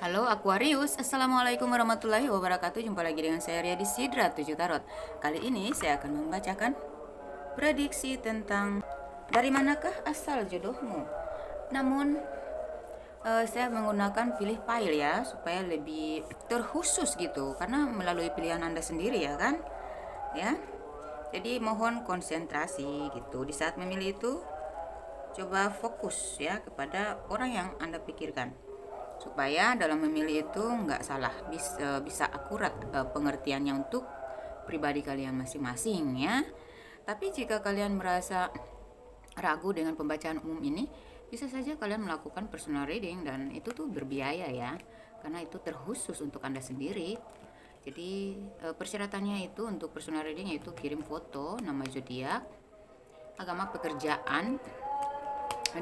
Halo Aquarius, Assalamualaikum warahmatullahi wabarakatuh. Jumpa lagi dengan saya Ria di Sidra 7 Tarot. Kali ini saya akan membacakan prediksi tentang dari manakah asal jodohmu. Namun saya menggunakan pilih pile ya, supaya lebih terkhusus gitu, karena melalui pilihan Anda sendiri ya kan. Ya. Jadi mohon konsentrasi gitu. Di saat memilih itu coba fokus ya kepada orang yang Anda pikirkan, supaya dalam memilih itu nggak salah, bisa akurat pengertiannya untuk pribadi kalian masing-masing ya. Tapi jika kalian merasa ragu dengan pembacaan umum ini, bisa saja kalian melakukan personal reading, dan itu tuh berbiaya ya, karena itu terkhusus untuk Anda sendiri. Jadi persyaratannya itu untuk personal reading yaitu kirim foto, nama zodiak, agama, pekerjaan,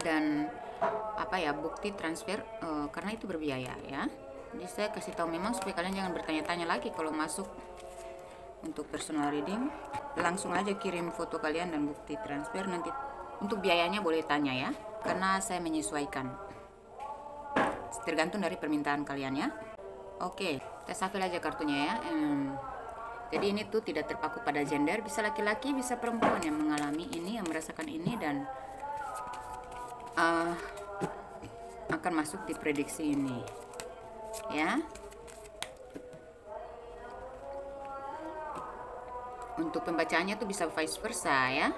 dan bukti transfer, karena itu berbiaya ya. Jadi saya kasih tahu memang supaya kalian jangan bertanya-tanya lagi kalau masuk untuk personal reading. Langsung aja kirim foto kalian dan bukti transfer. Nanti untuk biayanya boleh tanya ya, karena saya menyesuaikan tergantung dari permintaan kalian ya. Oke, kita shuffle aja kartunya ya. Jadi ini tuh tidak terpaku pada gender, bisa laki-laki bisa perempuan yang mengalami ini, yang merasakan ini, dan akan masuk di prediksi ini ya. Untuk pembacaannya tuh bisa vice versa ya.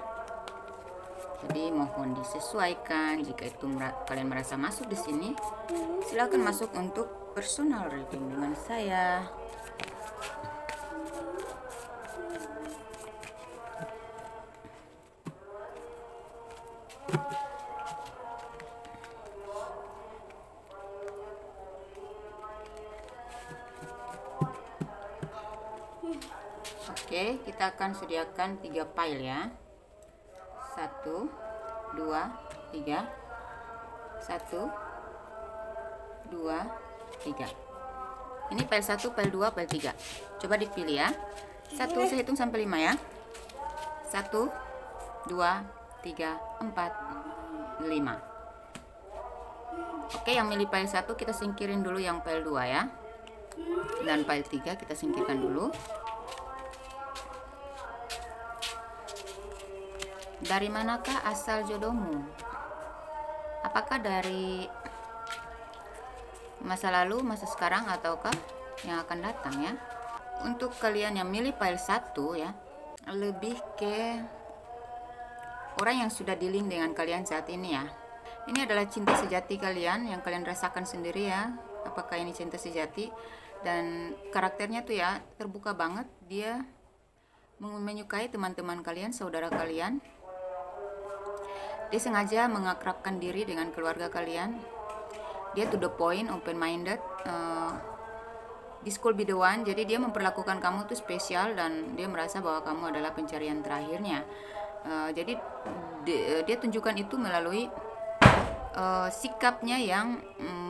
Jadi mohon disesuaikan. Jika itu kalian merasa masuk di sini, silakan masuk untuk personal reading dengan saya. Oke, kita akan sediakan 3 pile ya. 1, 2, 3. 1, 2, 3. Ini pile 1, pile 2, pile 3. Coba dipilih ya. 1, saya hitung sampai 5 ya. 1, 2, 3, 4, 5. Oke, yang milih pile 1 kita singkirin dulu yang pile 2 ya. Dan pile 3 kita singkirkan dulu. Dari manakah asal jodohmu? Apakah dari masa lalu, masa sekarang, ataukah yang akan datang ya? Untuk kalian yang milih pile 1 ya, lebih ke orang yang sudah dealing dengan kalian saat ini ya. Ini adalah cinta sejati kalian yang kalian rasakan sendiri ya. Apakah ini cinta sejati? Dan karakternya tuh ya terbuka banget. Dia menyukai teman-teman kalian, saudara kalian. Dia sengaja mengakrabkan diri dengan keluarga kalian. Dia to the point, open minded. This could be the one. Jadi dia memperlakukan kamu tuh spesial, dan dia merasa bahwa kamu adalah pencarian terakhirnya. Jadi dia tunjukkan itu melalui sikapnya yang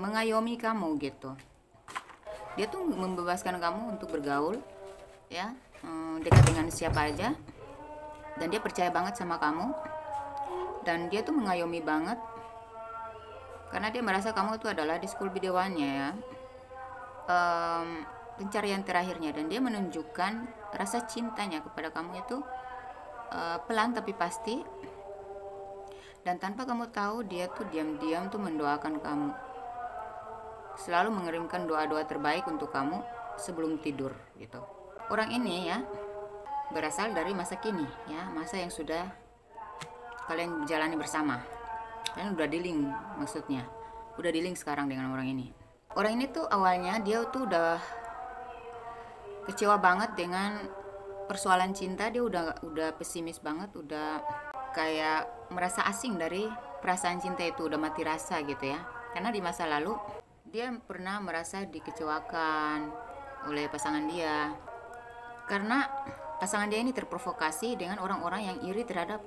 mengayomi kamu gitu. Dia tuh membebaskan kamu untuk bergaul ya, dekat dengan siapa aja, dan dia percaya banget sama kamu. Dan dia tuh mengayomi banget karena dia merasa kamu tuh adalah di school video one-nya ya, pencarian terakhirnya. Dan dia menunjukkan rasa cintanya kepada kamu itu pelan tapi pasti. Dan tanpa kamu tahu, dia tuh diam-diam tuh mendoakan kamu, selalu mengirimkan doa-doa terbaik untuk kamu sebelum tidur gitu. Orang ini ya berasal dari masa kini ya, masa yang sudah kalian jalani bersama. Kalian udah dealing, maksudnya udah dealing sekarang dengan orang ini. Orang ini tuh awalnya dia tuh udah kecewa banget dengan persoalan cinta. Dia udah pesimis banget, udah kayak merasa asing dari perasaan cinta itu, udah mati rasa gitu ya. Karena di masa lalu dia pernah merasa dikecewakan oleh pasangan dia, karena pasangan dia ini terprovokasi dengan orang-orang yang iri terhadap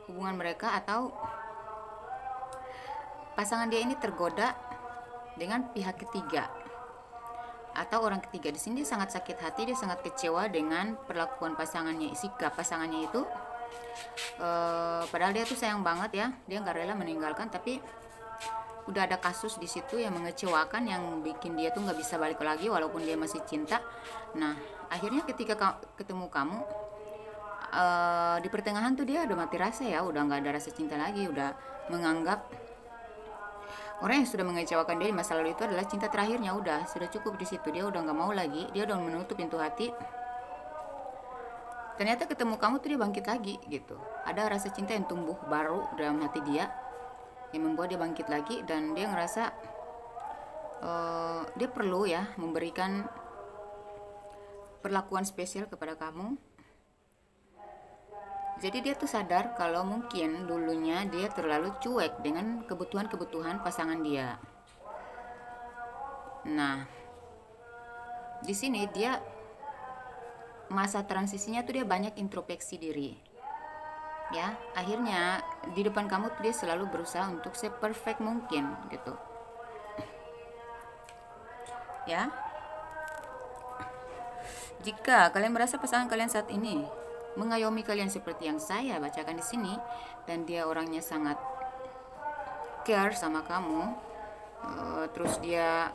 hubungan mereka, atau pasangan dia ini tergoda dengan pihak ketiga atau orang ketiga. Di sini dia sangat sakit hati, dia sangat kecewa dengan perlakuan pasangannya, sikap pasangannya itu. Padahal dia tuh sayang banget ya, dia nggak rela meninggalkan, tapi udah ada kasus di situ yang mengecewakan, yang bikin dia tuh nggak bisa balik lagi walaupun dia masih cinta. Nah, akhirnya ketika ketemu kamu, di pertengahan tuh dia udah mati rasa ya, udah nggak ada rasa cinta lagi, udah menganggap orang yang sudah mengecewakan dia di masa lalu itu adalah cinta terakhirnya. Udah, sudah cukup di situ, dia udah nggak mau lagi, dia udah menutup pintu hati. Ternyata ketemu kamu tuh dia bangkit lagi gitu, ada rasa cinta yang tumbuh baru dalam hati dia yang membuat dia bangkit lagi, dan dia ngerasa dia perlu ya memberikan perlakuan spesial kepada kamu. Jadi dia tuh sadar kalau mungkin dulunya dia terlalu cuek dengan kebutuhan-kebutuhan pasangan dia. Nah, di sini dia masa transisinya tuh dia banyak introspeksi diri. Ya, akhirnya di depan kamu tuh dia selalu berusaha untuk se-perfect mungkin gitu. Ya. Jika kalian merasa pasangan kalian saat ini mengayomi kalian seperti yang saya bacakan di sini, dan dia orangnya sangat care sama kamu, terus dia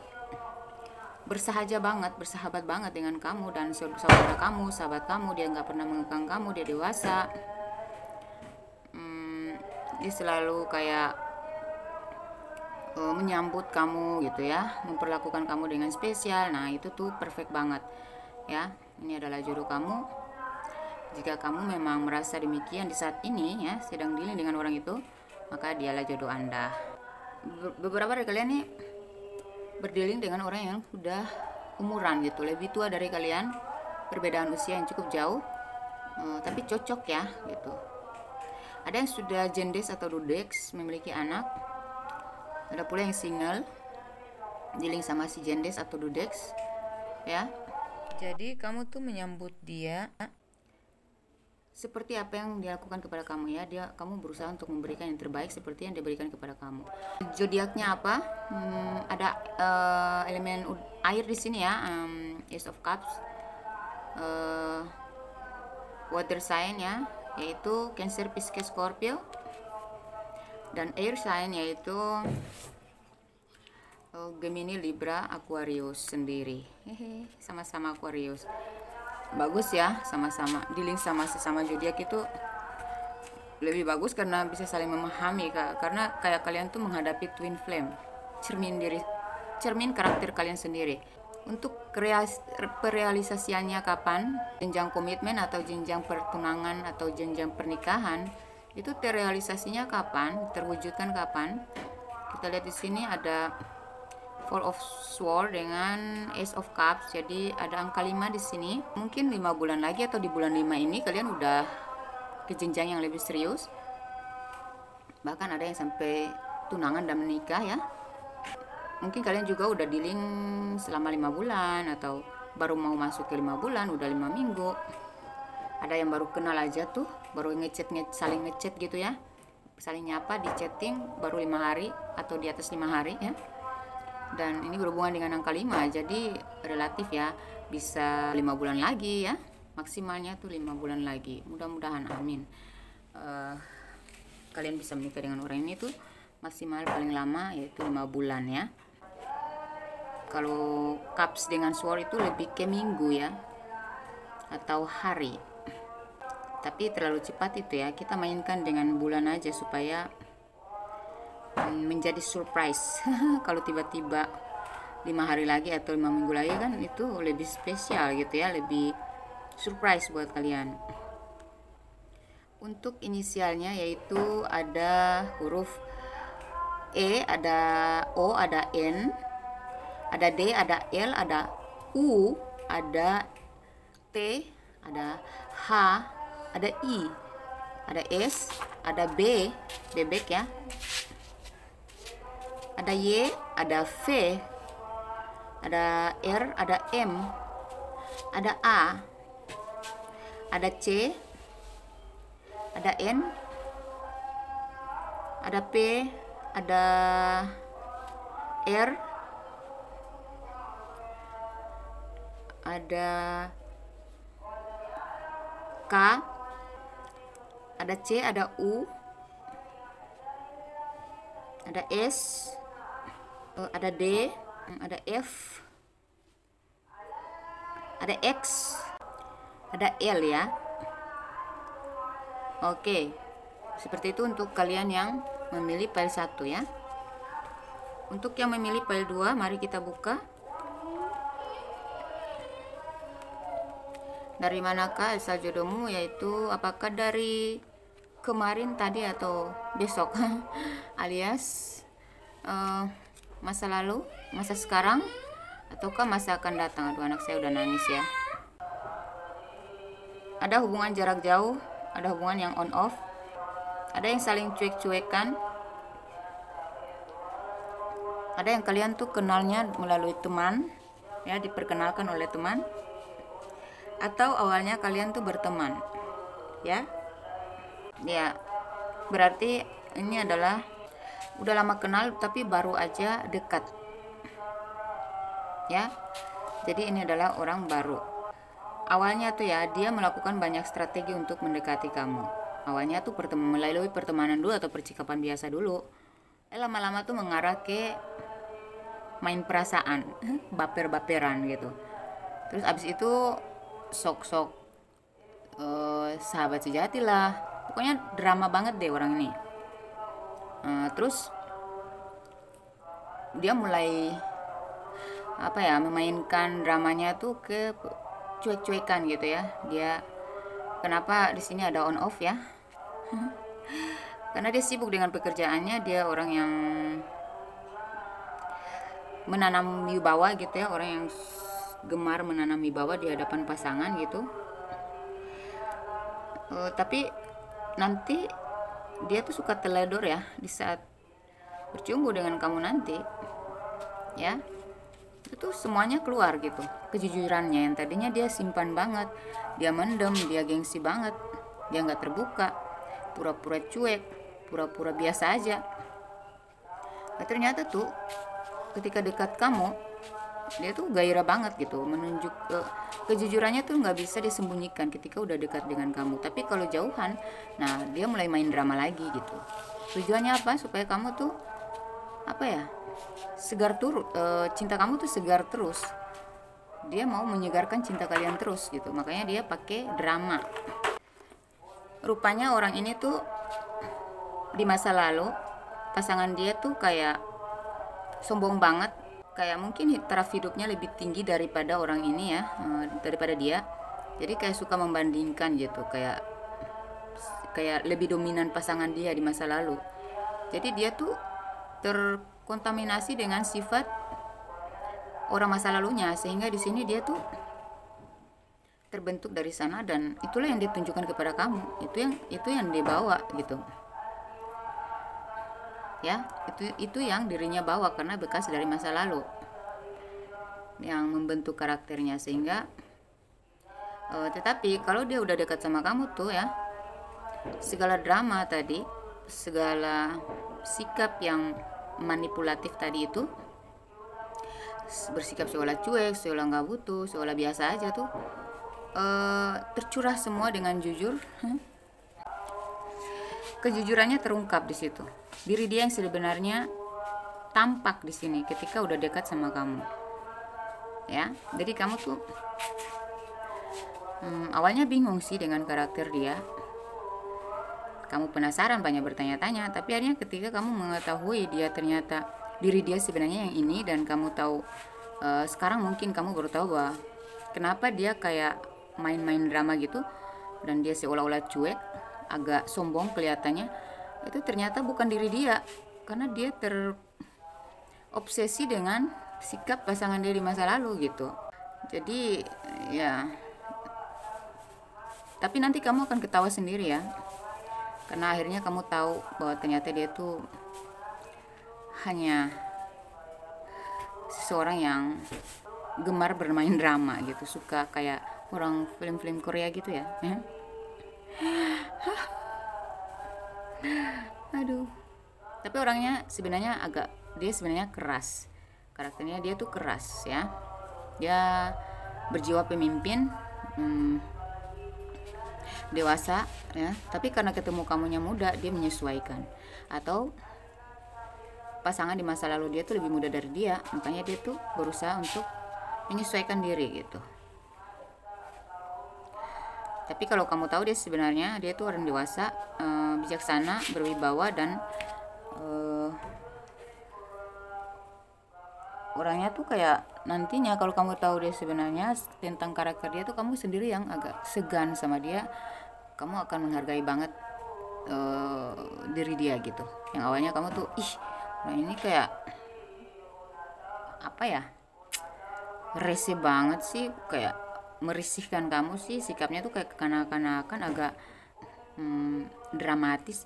bersahabat banget dengan kamu dan saudara kamu, sahabat kamu, dia nggak pernah mengekang kamu, dia dewasa, dia selalu kayak menyambut kamu gitu ya, memperlakukan kamu dengan spesial. Nah, itu tuh perfect banget ya. Ini adalah jodoh kamu. Jika kamu memang merasa demikian di saat ini ya, sedang dealing dengan orang itu, maka dialah jodoh Anda. Beberapa dari kalian nih berdealing dengan orang yang sudah umuran gitu, lebih tua dari kalian, perbedaan usia yang cukup jauh, tapi cocok ya gitu. Ada yang sudah jendes atau dudex, memiliki anak. Ada pula yang single, dealing sama si jendes atau dudex ya. Jadi kamu tuh menyambut dia seperti apa yang dia lakukan kepada kamu ya. Kamu berusaha untuk memberikan yang terbaik seperti yang dia berikan kepada kamu. Zodiaknya apa? Ada elemen air di sini ya, Ace of Cups. Water sign ya, yaitu Cancer, Pisces, Scorpio. Dan air sign yaitu Gemini, Libra, Aquarius sendiri. Sama-sama Aquarius. Bagus ya, sama-sama dealing sama sesama zodiak itu lebih bagus karena bisa saling memahami, karena kayak kalian tuh menghadapi twin flame, cermin karakter kalian sendiri. Untuk perealisasiannya kapan, jenjang komitmen atau jenjang pertunangan atau jenjang pernikahan, itu terrealisasinya kapan, terwujudkan kapan. Kita lihat di sini ada Four of Swords dengan Ace of Cups. Jadi ada angka 5 di sini. Mungkin 5 bulan lagi atau di bulan 5 ini kalian udah ke jenjang yang lebih serius. Bahkan ada yang sampai tunangan dan menikah ya. Mungkin kalian juga udah dealing selama 5 bulan atau baru mau masuk ke 5 bulan, udah 5 minggu. Ada yang baru kenal aja tuh, baru saling ngechat gitu ya. Saling nyapa di chatting baru 5 hari atau di atas 5 hari ya. Dan ini berhubungan dengan angka 5, jadi relatif ya, bisa 5 bulan lagi ya, maksimalnya tuh 5 bulan lagi, mudah-mudahan, amin. Kalian bisa menikah dengan orang ini tuh maksimal paling lama yaitu 5 bulan ya. Kalau Cups dengan Sword itu lebih ke minggu ya, atau hari, tapi terlalu cepat itu ya. Kita mainkan dengan bulan aja supaya menjadi surprise. Kalau tiba-tiba 5 hari lagi atau 5 minggu lagi kan itu lebih spesial gitu ya, lebih surprise buat kalian. Untuk inisialnya yaitu ada huruf E, ada O, ada N, ada D, ada L, ada U, ada T, ada H, ada I, ada S, ada B, bebek ya, ada Y, ada V, ada R, ada M, ada A, ada C, ada N, ada P, ada R, ada K, ada C, ada U, ada S, ada D, ada F, ada X, ada L ya. Oke, seperti itu untuk kalian yang memilih file 1 ya. Untuk yang memilih file 2, mari kita buka. Dari manakah asal jodohmu, yaitu apakah dari kemarin tadi atau besok alias masa lalu, masa sekarang, ataukah masa akan datang. Aduh, anak saya udah nangis ya. Ada hubungan jarak jauh, ada hubungan yang on off, ada yang saling cuek-cuekan, ada yang kalian tuh kenalnya melalui teman ya, diperkenalkan oleh teman, atau awalnya kalian tuh berteman ya. Berarti ini adalah udah lama kenal tapi baru aja dekat ya. Jadi ini adalah orang baru. Awalnya tuh ya, dia melakukan banyak strategi untuk mendekati kamu. Awalnya tuh melalui pertemanan dulu atau percakapan biasa dulu. Lama-lama tuh mengarah ke main perasaan, baper-baperan gitu. Terus abis itu sok-sok sahabat sejati lah. Pokoknya drama banget deh orang ini. Terus dia mulai memainkan dramanya tuh ke cuek-cuekan gitu ya. Dia kenapa di sini ada on off ya? Karena dia sibuk dengan pekerjaannya. Dia orang yang menanam wibawa gitu ya, orang yang gemar menanam wibawa di hadapan pasangan gitu. Tapi nanti dia tuh suka teledor ya di saat bercumbu dengan kamu nanti ya. Itu semuanya keluar gitu, kejujurannya yang tadinya dia simpan banget, dia mendem, dia gengsi banget, dia nggak terbuka, pura-pura cuek, pura-pura biasa aja. Nah, ternyata tuh ketika dekat kamu, dia tuh gairah banget gitu, menunjuk kejujurannya tuh nggak bisa disembunyikan ketika udah dekat dengan kamu. Tapi kalau jauhan, nah dia mulai main drama lagi gitu. Tujuannya apa? Supaya kamu tuh segar turut, cinta kamu tuh segar terus. Dia mau menyegarkan cinta kalian terus gitu. Makanya dia pakai drama. Rupanya orang ini tuh di masa lalu pasangan dia tuh kayak sombong banget, kayak mungkin taraf hidupnya lebih tinggi daripada orang ini ya, daripada dia. Jadi kayak suka membandingkan gitu, kayak lebih dominan pasangan dia di masa lalu. Jadi dia tuh terkontaminasi dengan sifat orang masa lalunya, sehingga di sini dia tuh terbentuk dari sana, dan itulah yang ditunjukkan kepada kamu. Itu yang dibawa gitu ya. Itu yang dirinya bawa karena bekas dari masa lalu yang membentuk karakternya. Sehingga tetapi kalau dia udah dekat sama kamu tuh ya, segala drama tadi, segala sikap yang manipulatif tadi itu, bersikap seolah cuek, seolah nggak butuh, seolah biasa aja tuh, tercurah semua dengan jujur. Kejujurannya terungkap di situ. Diri dia yang sebenarnya tampak di sini ketika udah dekat sama kamu. Ya, jadi kamu tuh awalnya bingung sih dengan karakter dia. Kamu penasaran, banyak bertanya-tanya, tapi akhirnya ketika kamu mengetahui dia ternyata diri dia sebenarnya yang ini, dan kamu tahu sekarang mungkin kamu baru tahu bahwa kenapa dia kayak main-main drama gitu, dan dia seolah-olah cuek, agak sombong kelihatannya. Itu ternyata bukan diri dia, karena dia terobsesi dengan sikap pasangan dia di masa lalu gitu. Jadi ya, tapi nanti kamu akan ketawa sendiri ya, karena akhirnya kamu tahu bahwa ternyata dia tuh hanya seseorang yang gemar bermain drama gitu, suka kayak orang film-film Korea gitu ya. Aduh. Tapi orangnya sebenarnya dia sebenarnya keras. Karakternya dia tuh keras ya. Dia berjiwa pemimpin, dewasa ya. Tapi karena ketemu kamunya muda, dia menyesuaikan. Atau pasangan di masa lalu dia tuh lebih muda dari dia, makanya dia tuh berusaha untuk menyesuaikan diri gitu. Tapi kalau kamu tahu dia sebenarnya dia tuh orang dewasa, bijaksana, berwibawa, dan orangnya tuh kayak nantinya kalau kamu tahu dia sebenarnya tentang karakter dia tuh kamu sendiri yang agak segan sama dia, kamu akan menghargai banget diri dia gitu. Yang awalnya kamu tuh orang ini kayak apa ya, rese banget sih, kayak merisihkan kamu sih, sikapnya tuh kayak kekanak-kanakan, agak dramatis,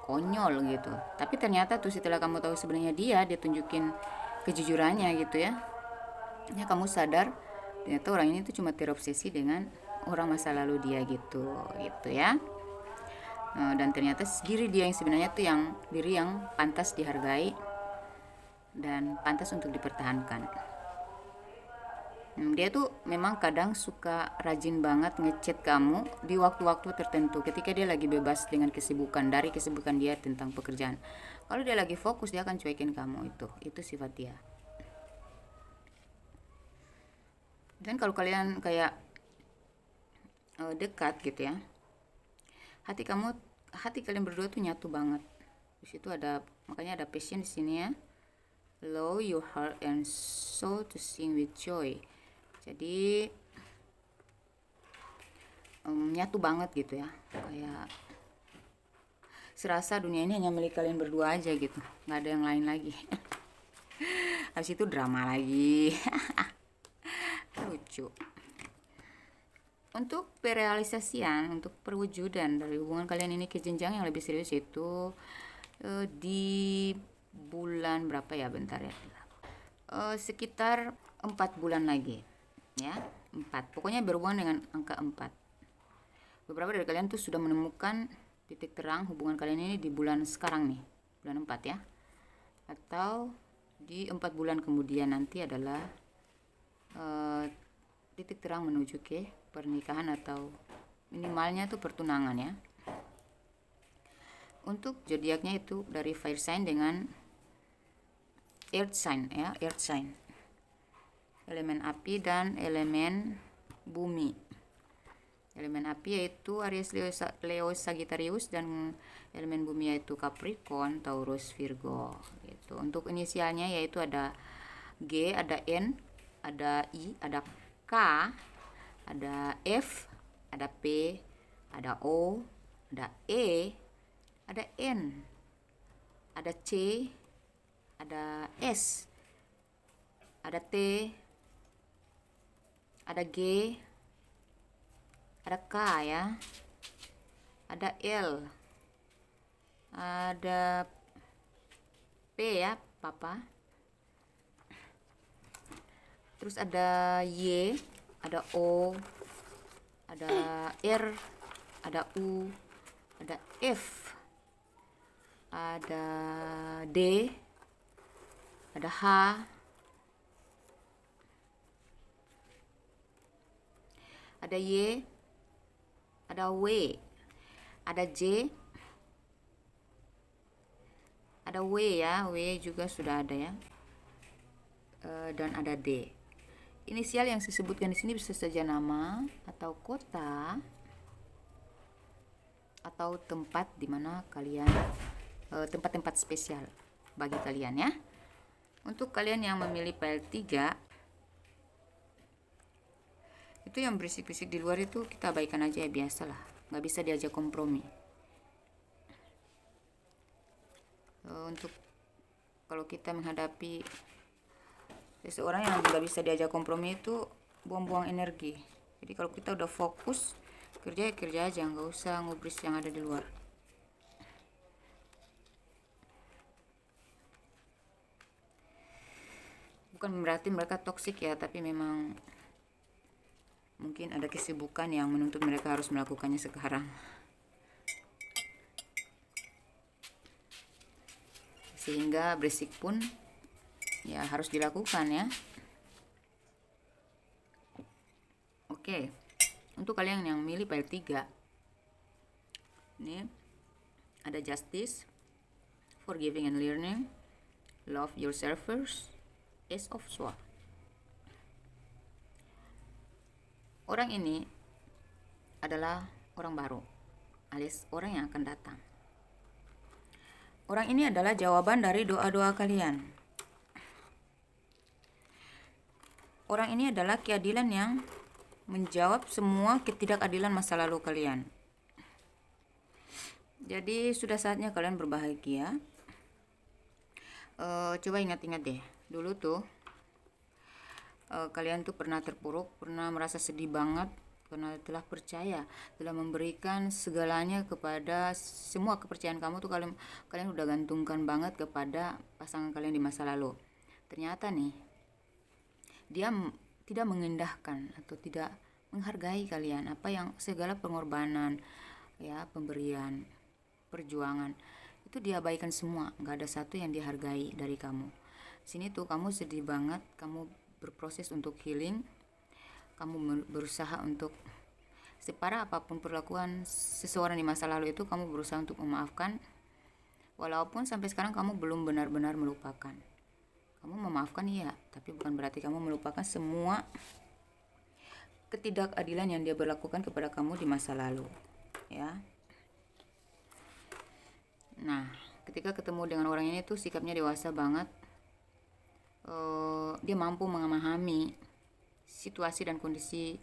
konyol gitu. Tapi ternyata tuh setelah kamu tahu sebenarnya dia tunjukin kejujurannya gitu ya, kamu sadar ternyata orang ini tuh cuma terobsesi dengan orang masa lalu dia gitu ya. Dan ternyata diri dia yang sebenarnya tuh diri yang pantas dihargai dan pantas untuk dipertahankan. Dia tuh memang kadang suka rajin banget ngechat kamu di waktu-waktu tertentu ketika dia lagi bebas dengan dari kesibukan dia tentang pekerjaan. Kalau dia lagi fokus, dia akan cuekin kamu. Itu sifat dia. Dan kalau kalian kayak dekat gitu ya, hati kalian berdua tuh nyatu banget. Di situ makanya ada passion di sini ya. Allow your heart and soul to sing with joy. Jadi nyatu banget gitu ya, kayak serasa dunia ini hanya milik kalian berdua aja gitu, nggak ada yang lain lagi. Habis itu drama lagi. Lucu. Untuk perealisasian, untuk perwujudan dari hubungan kalian ini ke jenjang yang lebih serius itu di bulan berapa ya, bentar ya, sekitar 4 bulan lagi ya, 4, pokoknya berhubungan dengan angka 4. Beberapa dari kalian tuh sudah menemukan titik terang hubungan kalian ini di bulan sekarang nih, bulan 4 ya, atau di 4 bulan kemudian nanti adalah titik terang menuju ke pernikahan atau minimalnya tuh pertunangan ya. Untuk zodiaknya itu dari fire sign dengan earth sign ya, earth sign, elemen api dan elemen bumi. Elemen api yaitu Aries, Leo, Sagittarius, dan elemen bumi yaitu Capricorn, Taurus, Virgo gitu. Untuk inisialnya yaitu ada G, ada N, ada I, ada K, ada F, ada P, ada O, ada E, ada N, ada C, ada S, ada T, ada G, ada K ya, ada L, ada P ya, Papa, terus ada Y, ada O, ada R, ada U, ada F, ada D, ada H, ada Y, ada W, ada J, ada W ya, W juga sudah ada ya, dan ada D. Inisial yang disebutkan di sini bisa saja nama atau kota atau tempat di mana kalian, tempat-tempat spesial bagi kalian ya. Untuk kalian yang memilih file 3, itu yang berisik-berisik di luar itu kita abaikan aja ya, biasalah, nggak bisa diajak kompromi. Untuk kalau kita menghadapi seseorang yang nggak bisa diajak kompromi itu buang-buang energi. Jadi kalau kita udah fokus kerja ya kerja aja, nggak usah ngubris yang ada di luar. Bukan berarti mereka toksik ya, tapi memang mungkin ada kesibukan yang menuntut mereka harus melakukannya sekarang, sehingga berisik pun ya harus dilakukan ya. Oke, untuk kalian yang milih file 3, ini ada justice, forgiving and learning, Love yourself first. Ace of Swords. Orang ini adalah orang baru, alias orang yang akan datang. Orang ini adalah jawaban dari doa-doa kalian. Orang ini adalah keadilan yang menjawab semua ketidakadilan masa lalu kalian. Jadi sudah saatnya kalian berbahagia. Coba ingat-ingat deh, dulu tuh kalian tuh pernah terpuruk, pernah merasa sedih banget karena telah percaya, telah memberikan segalanya kepada semua kepercayaan kamu tuh kalian udah gantungkan banget kepada pasangan kalian di masa lalu. Ternyata nih dia tidak mengindahkan atau tidak menghargai kalian, apa yang segala pengorbanan, ya, pemberian, perjuangan itu diabaikan semua, nggak ada satu yang dihargai dari kamu. Sini tuh kamu sedih banget, kamu berproses untuk healing, kamu berusaha untuk separah apapun perlakuan seseorang di masa lalu itu, kamu berusaha untuk memaafkan, walaupun sampai sekarang kamu belum benar-benar melupakan. Kamu memaafkan iya, tapi bukan berarti kamu melupakan semua ketidakadilan yang dia berlakukan kepada kamu di masa lalu, ya. Nah, ketika ketemu dengan orang ini tuh sikapnya dewasa banget. Dia mampu memahami situasi dan kondisi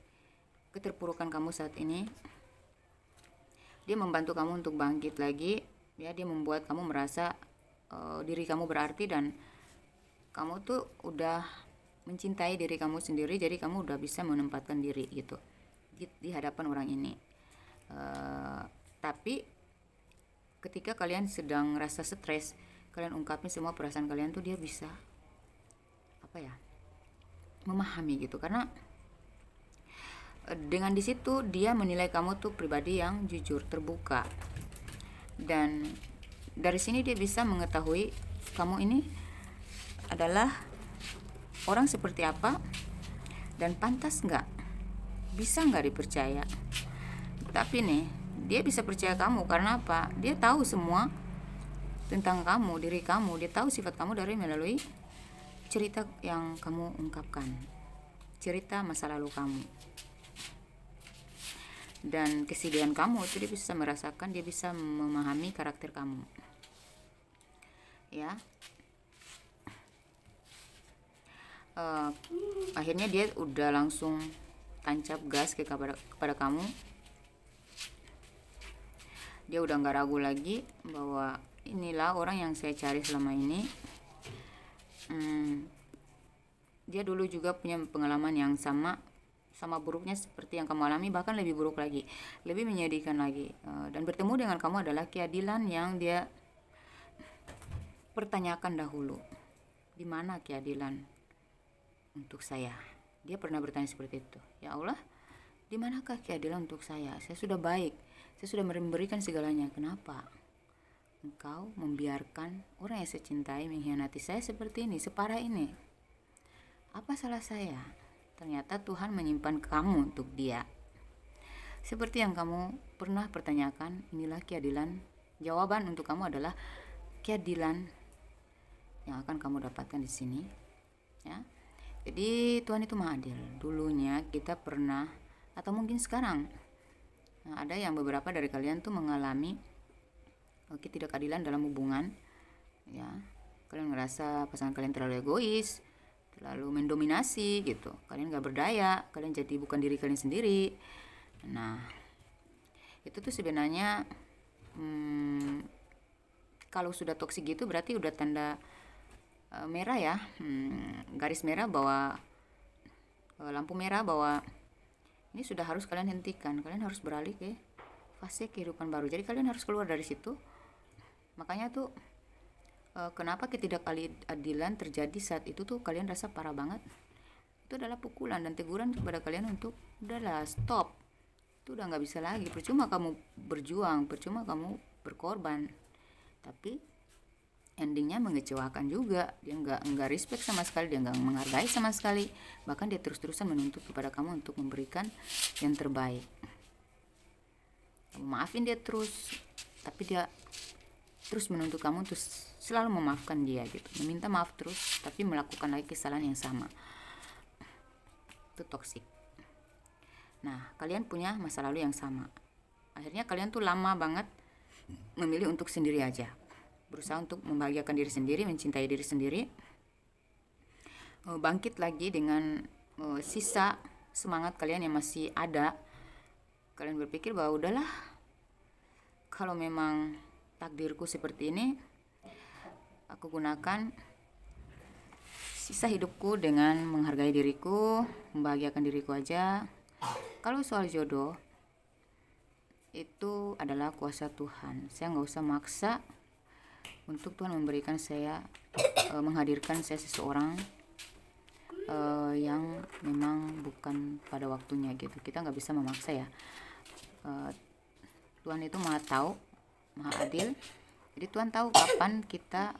keterpurukan kamu saat ini. Dia membantu kamu untuk bangkit lagi, ya. Dia membuat kamu merasa diri kamu berarti dan kamu tuh udah mencintai diri kamu sendiri, jadi kamu udah bisa menempatkan diri gitu di hadapan orang ini. Tapi ketika kalian sedang rasa stres, kalian ungkapin semua perasaan kalian tuh dia bisa memahami gitu, karena dengan di situ dia menilai kamu tuh pribadi yang jujur, terbuka, dan dari sini dia bisa mengetahui kamu ini adalah orang seperti apa dan pantas nggak, bisa nggak dipercaya. Tapi nih dia bisa percaya kamu karena apa? Dia tahu semua tentang kamu, diri kamu. Dia tahu sifat kamu dari melalui cerita yang kamu ungkapkan, cerita masa lalu kamu dan kesedihan kamu itu dia bisa merasakan, dia bisa memahami karakter kamu, ya. Akhirnya dia udah langsung tancap gas kepada kamu. Dia udah nggak ragu lagi bahwa inilah orang yang saya cari selama ini. Dia dulu juga punya pengalaman yang sama buruknya seperti yang kamu alami, bahkan lebih buruk lagi, lebih menyedihkan lagi. Dan bertemu dengan kamu adalah keadilan yang dia pertanyakan dahulu. Di mana keadilan untuk saya? Dia pernah bertanya seperti itu. Ya Allah, di manakah keadilan untuk saya? Saya sudah baik, saya sudah memberikan segalanya. Kenapa Engkau membiarkan orang yang saya cintai mengkhianati saya seperti ini, separah ini? Apa salah saya? Ternyata Tuhan menyimpan kamu untuk dia. Seperti yang kamu pernah pertanyakan, inilah keadilan. Jawaban untuk kamu adalah keadilan yang akan kamu dapatkan di sini, ya. Jadi Tuhan itu Maha Adil. Dulunya kita pernah, atau mungkin sekarang, ada yang beberapa dari kalian tuh mengalami ketidakadilan dalam hubungan, ya. Kalian ngerasa pasangan kalian terlalu egois, terlalu mendominasi gitu, kalian gak berdaya, kalian jadi bukan diri kalian sendiri. Nah, itu tuh sebenarnya kalau sudah toksik gitu berarti udah tanda merah, ya. Garis merah bahwa lampu merah bahwa ini sudah harus kalian hentikan. Kalian harus beralih ke fase kehidupan baru. Jadi kalian harus keluar dari situ. Makanya tuh kenapa ketidakadilan terjadi saat itu tuh kalian rasa parah banget. Itu adalah pukulan dan teguran kepada kalian untuk udahlah, stop. Itu udah nggak bisa lagi. Percuma kamu berjuang, percuma kamu berkorban, tapi endingnya mengecewakan juga. Dia nggak respect sama sekali, dia nggak menghargai sama sekali, bahkan dia terus-terusan menuntut kepada kamu untuk memberikan yang terbaik. Kamu maafin dia terus, tapi dia terus menuntut kamu untuk selalu memaafkan dia gitu, meminta maaf terus tapi melakukan lagi kesalahan yang sama. Itu toksik. Nah, kalian punya masa lalu yang sama. Akhirnya kalian tuh lama banget memilih untuk sendiri aja, berusaha untuk membahagiakan diri sendiri, mencintai diri sendiri, bangkit lagi dengan sisa semangat kalian yang masih ada. Kalian berpikir bahwa udahlah, kalau memang takdirku seperti ini, aku gunakan sisa hidupku dengan menghargai diriku, membahagiakan diriku aja. Kalau soal jodoh, itu adalah kuasa Tuhan. Saya nggak usah maksa untuk Tuhan memberikan saya, menghadirkan saya seseorang yang memang bukan pada waktunya gitu. Kita nggak bisa memaksa ya. Tuhan itu maha tahu, maha adil. Jadi Tuhan tahu kapan kita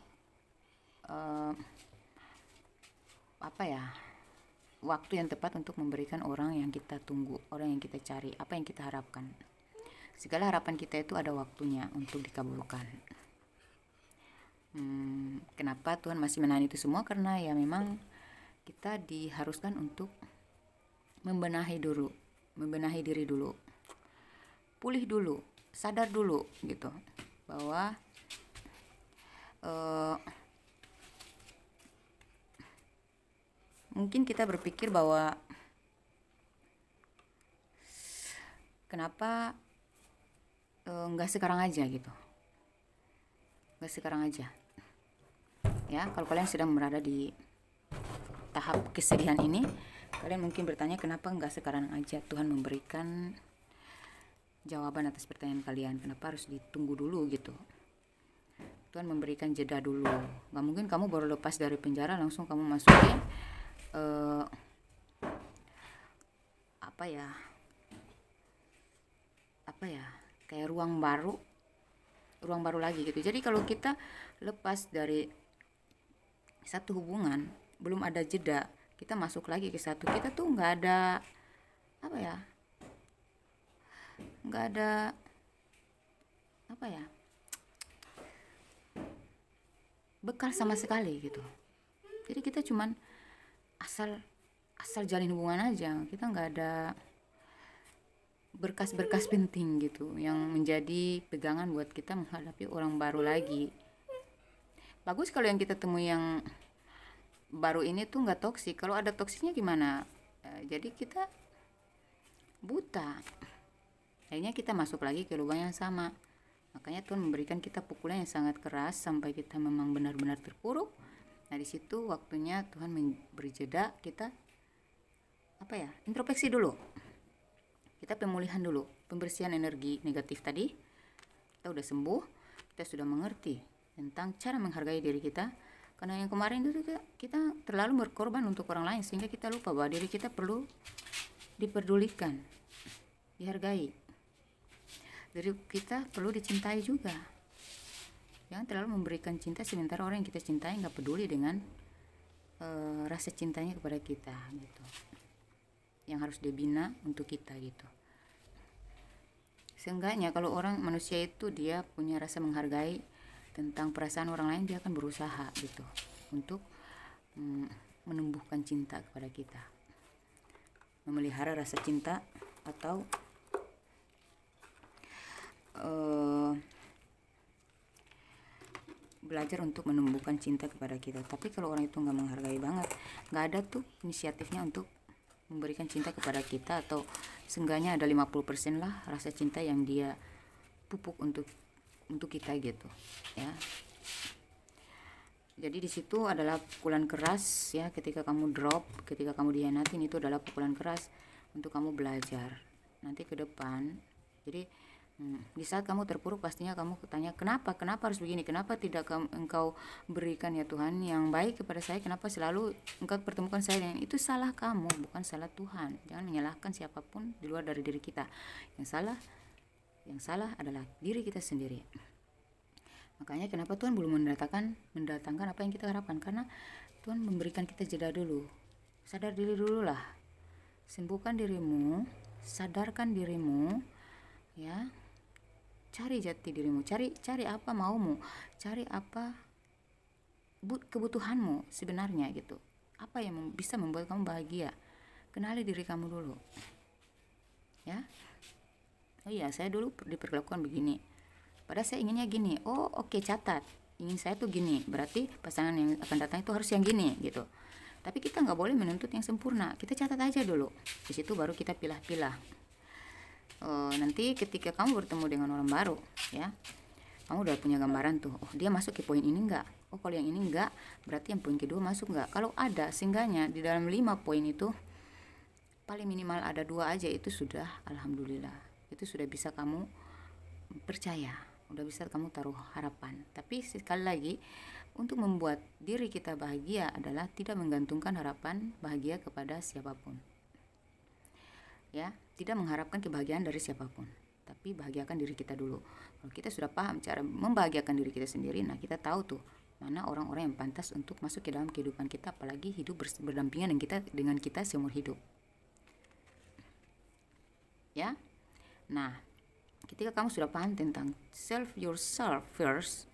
waktu yang tepat untuk memberikan orang yang kita tunggu, orang yang kita cari, apa yang kita harapkan. Segala harapan kita itu ada waktunya untuk dikabulkan. Kenapa Tuhan masih menahan itu semua? Karena ya memang kita diharuskan untuk membenahi diri dulu, pulih dulu, sadar dulu gitu, bahwa mungkin kita berpikir bahwa kenapa nggak sekarang aja gitu, nggak sekarang aja ya. Kalau kalian sedang berada di tahap kesedihan ini, kalian mungkin bertanya kenapa nggak sekarang aja Tuhan memberikan jawaban atas pertanyaan kalian, kenapa harus ditunggu dulu gitu. Tuhan memberikan jeda dulu. Nggak mungkin kamu baru lepas dari penjara langsung kamu masukin kayak ruang baru lagi gitu. Jadi kalau kita lepas dari satu hubungan, belum ada jeda, kita masuk lagi ke satu, kita tuh nggak ada bekal sama sekali gitu. Jadi kita cuman asal jalin hubungan aja, kita nggak ada berkas-berkas penting gitu yang menjadi pegangan buat kita menghadapi orang baru lagi. Bagus kalau yang kita temui yang baru ini tuh nggak toksik. Kalau ada toksiknya gimana? Jadi kita buta, akhirnya kita masuk lagi ke lubang yang sama. Makanya Tuhan memberikan kita pukulan yang sangat keras sampai kita memang benar-benar terpuruk. Nah di situ waktunya Tuhan memberi jeda, kita introspeksi dulu, kita pemulihan dulu, pembersihan energi negatif tadi. Kita udah sembuh, kita sudah mengerti tentang cara menghargai diri kita. Karena yang kemarin itu kita terlalu berkorban untuk orang lain, sehingga kita lupa bahwa diri kita perlu diperdulikan, dihargai. Diri kita perlu dicintai juga. Jangan terlalu memberikan cinta sementara orang yang kita cintai nggak peduli dengan rasa cintanya kepada kita gitu. Yang harus dibina untuk kita gitu. Seenggaknya kalau manusia itu dia punya rasa menghargai tentang perasaan orang lain, dia akan berusaha gitu untuk menumbuhkan cinta kepada kita, memelihara rasa cinta, atau belajar untuk menumbuhkan cinta kepada kita. Tapi kalau orang itu nggak menghargai banget, nggak ada tuh inisiatifnya untuk memberikan cinta kepada kita, atau seenggaknya ada 50% lah rasa cinta yang dia pupuk untuk kita gitu ya. Jadi di situ adalah pukulan keras ya, ketika kamu drop, ketika kamu dihianatin, itu adalah pukulan keras untuk kamu belajar nanti ke depan. Jadi di saat kamu terpuruk, pastinya kamu tanya, kenapa harus begini, kenapa tidak engkau berikan ya Tuhan yang baik kepada saya, kenapa selalu engkau pertemukan saya dengan itu. Salah kamu, bukan salah Tuhan. Jangan menyalahkan siapapun di luar dari diri kita. Yang salah adalah diri kita sendiri. Makanya kenapa Tuhan belum mendatangkan apa yang kita harapkan, karena Tuhan memberikan kita jeda dulu. Sadar diri dulu lah, sembuhkan dirimu, sadarkan dirimu ya. Cari jati dirimu, cari apa maumu, cari apa kebutuhanmu sebenarnya gitu. Apa yang bisa membuat kamu bahagia? Kenali diri kamu dulu, ya. Oh iya, saya dulu diperlakukan begini, padahal saya inginnya gini. Oh oke, catat, ingin saya tuh gini, berarti pasangan yang akan datang itu harus yang gini gitu. Tapi kita nggak boleh menuntut yang sempurna, kita catat aja dulu. Di situ baru kita pilah-pilah. Nanti ketika kamu bertemu dengan orang baru, ya, kamu udah punya gambaran tuh, oh dia masuk ke poin ini enggak, oh kalau yang ini enggak, berarti yang poin kedua masuk enggak. Kalau ada, seenggaknya di dalam 5 poin itu paling minimal ada 2 aja, itu sudah alhamdulillah, itu sudah bisa kamu percaya, udah bisa kamu taruh harapan. Tapi sekali lagi, untuk membuat diri kita bahagia adalah tidak menggantungkan harapan bahagia kepada siapapun, ya, tidak mengharapkan kebahagiaan dari siapapun, tapi bahagiakan diri kita dulu. Kalau kita sudah paham cara membahagiakan diri kita sendiri, nah kita tahu tuh mana orang-orang yang pantas untuk masuk ke dalam kehidupan kita, apalagi hidup berdampingan dengan kita seumur hidup, ya. Nah, ketika kamu sudah paham tentang self yourself first,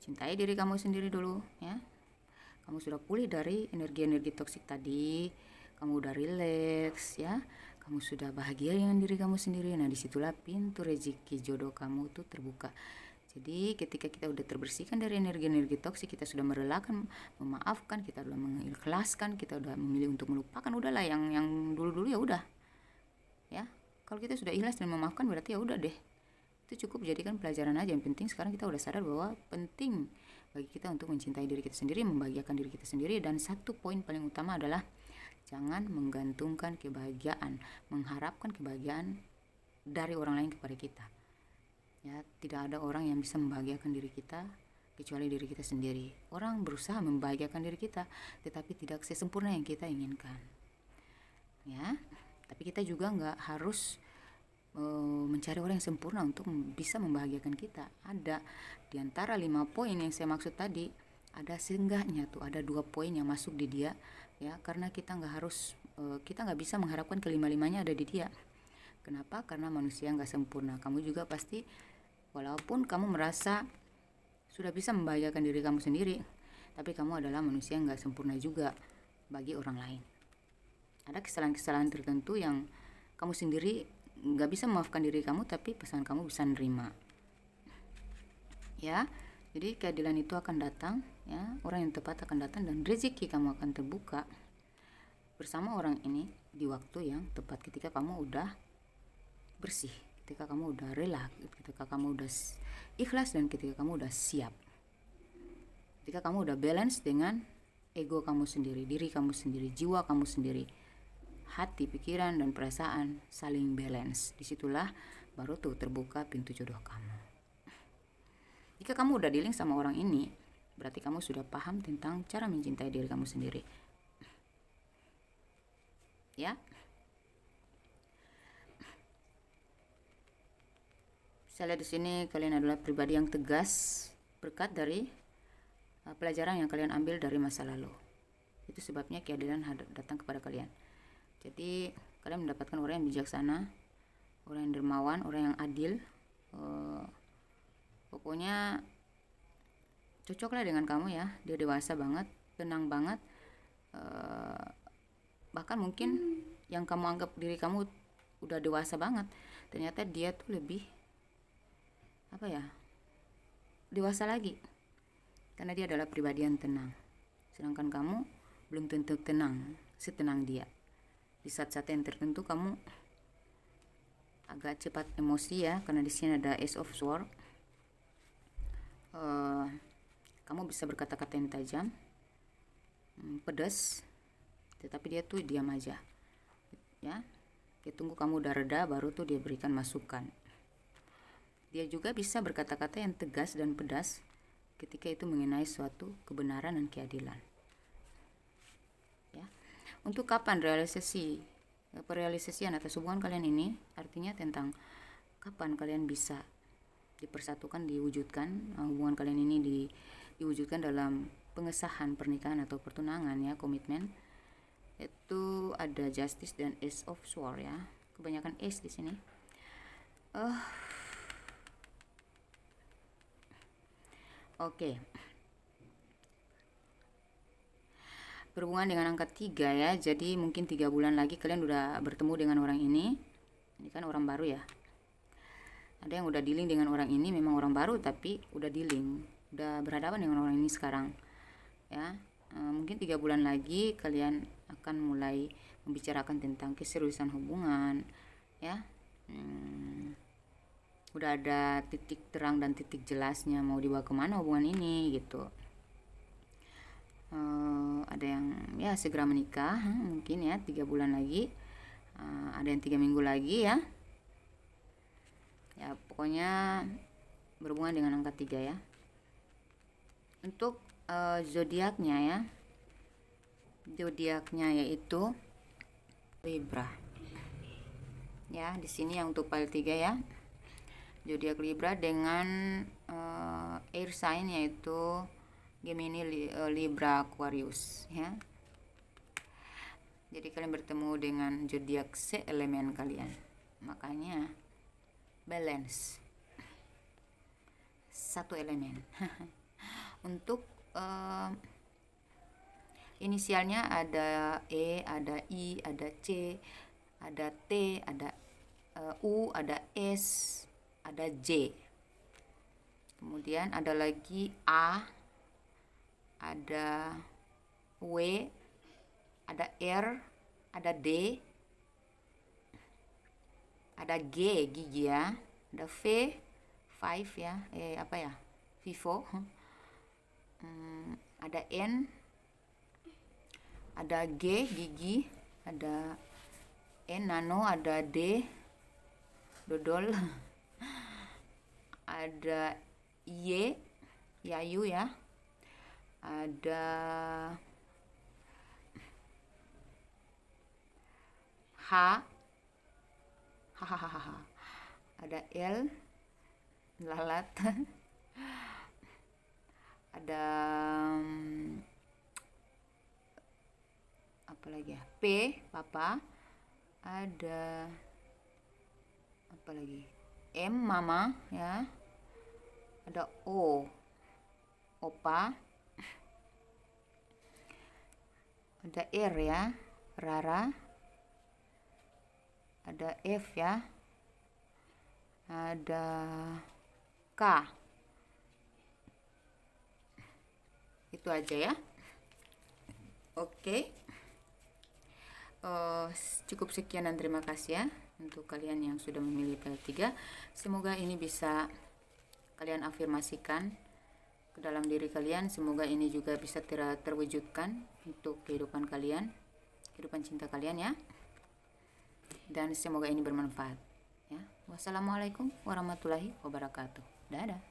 cintai diri kamu sendiri dulu, ya. Kamu sudah pulih dari energi-energi toksik tadi, kamu udah rileks, ya. Kamu sudah bahagia dengan diri kamu sendiri. Nah, disitulah pintu rezeki jodoh kamu tuh terbuka. Jadi ketika kita udah terbersihkan dari energi-energi toksik, kita sudah merelakan, memaafkan, kita udah mengikhlaskan, kita udah memilih untuk melupakan, udahlah yang dulu-dulu ya udah, ya. Kalau kita sudah ikhlas dan memaafkan, berarti ya udah deh, itu cukup jadikan pelajaran aja. Yang penting sekarang kita udah sadar bahwa penting bagi kita untuk mencintai diri kita sendiri, membahagiakan diri kita sendiri. Dan satu poin paling utama adalah jangan menggantungkan kebahagiaan, mengharapkan kebahagiaan dari orang lain kepada kita, ya. Tidak ada orang yang bisa membahagiakan diri kita kecuali diri kita sendiri. Orang berusaha membahagiakan diri kita, tetapi tidak sesempurna yang kita inginkan, ya. Tapi kita juga nggak harus mencari orang yang sempurna untuk bisa membahagiakan kita. Ada di antara 5 poin yang saya maksud tadi, ada seenggaknya tuh ada 2 poin yang masuk di dia, ya. Karena kita nggak bisa mengharapkan kelima-limanya ada di dia. Kenapa? Karena manusia nggak sempurna. Kamu juga pasti, walaupun kamu merasa sudah bisa membahagiakan diri kamu sendiri, tapi kamu adalah manusia yang nggak sempurna juga bagi orang lain. Ada kesalahan-kesalahan tertentu yang kamu sendiri nggak bisa memaafkan diri kamu, tapi pasangan kamu bisa nerima, ya. Jadi keadilan itu akan datang, ya. Orang yang tepat akan datang dan rezeki kamu akan terbuka bersama orang ini di waktu yang tepat, ketika kamu udah bersih, ketika kamu udah rela, ketika kamu udah ikhlas, dan ketika kamu udah siap, ketika kamu udah balance dengan ego kamu sendiri, diri kamu sendiri, jiwa kamu sendiri, hati, pikiran, dan perasaan saling balance. Disitulah baru tuh terbuka pintu jodoh kamu. Jika kamu udah dealing sama orang ini, berarti kamu sudah paham tentang cara mencintai diri kamu sendiri, ya. Saya lihat di sini kalian adalah pribadi yang tegas berkat dari pelajaran yang kalian ambil dari masa lalu. Itu sebabnya keadilan datang kepada kalian. Jadi kalian mendapatkan orang yang bijaksana, orang yang dermawan, orang yang adil. Pokoknya cocoklah dengan kamu, ya. Dia dewasa banget, tenang banget. Bahkan mungkin yang kamu anggap diri kamu udah dewasa banget, ternyata dia tuh lebih dewasa lagi, karena dia adalah pribadi yang tenang. Sedangkan kamu belum tentu tenang setenang dia. Di saat-saat yang tertentu kamu agak cepat emosi, ya, karena di sini ada Ace of Swords. Kamu bisa berkata-kata yang tajam, pedas, tetapi dia tuh diam aja, ya. Dia tunggu kamu udah reda, baru tuh dia berikan masukan. Dia juga bisa berkata-kata yang tegas dan pedas ketika itu mengenai suatu kebenaran dan keadilan, ya. Untuk kapan perealisasian atas hubungan kalian ini, artinya tentang kapan kalian bisa dipersatukan, diwujudkan, hubungan kalian ini diwujudkan dalam pengesahan pernikahan atau pertunangan, ya, komitmen. Itu ada Justice dan Ace of Swords, ya. Kebanyakan Ace di sini. Oke. berhubungan dengan angka 3 ya. Jadi mungkin 3 bulan lagi kalian udah bertemu dengan orang ini. Ini kan orang baru ya. Ada yang udah dealing dengan orang ini, memang orang baru tapi udah dealing, udah berhadapan dengan orang ini sekarang ya. Mungkin 3 bulan lagi kalian akan mulai membicarakan tentang keseriusan hubungan ya. Udah ada titik terang dan titik jelasnya mau dibawa kemana hubungan ini gitu. Ada yang ya segera menikah mungkin ya 3 bulan lagi, ada yang 3 minggu lagi ya. Ya pokoknya berhubungan dengan angka 3 ya. Untuk zodiaknya ya, zodiaknya yaitu Libra ya. Di sini yang untuk file 3 ya, zodiak Libra dengan air sign yaitu Gemini, Libra, Aquarius ya. Jadi kalian bertemu dengan zodiak seelemen kalian, makanya balance satu elemen. Untuk inisialnya ada E, ada I, ada C, ada T, ada U, ada S, ada J. Kemudian ada lagi A, ada W, ada R, ada D, ada G, gigi ya, ada V, five ya, apa ya, Vivo, ada N, ada G, gigi, ada N, nano, ada D, dodol, ada Y, yayu ya, ada H, hahaha, ada L, lalat, ada apa lagi ya, P, papa, ada apa lagi, M, mama ya, ada O, opa, ada R ya, Rara, ada F ya, ada K. Itu aja ya. Oke. Cukup sekian dan terima kasih ya untuk kalian yang sudah memilih file 3. Semoga ini bisa kalian afirmasikan ke dalam diri kalian. Semoga ini juga bisa terwujudkan untuk kehidupan kalian, kehidupan cinta kalian ya. Dan semoga ini bermanfaat ya. Wassalamualaikum warahmatullahi wabarakatuh. Dadah.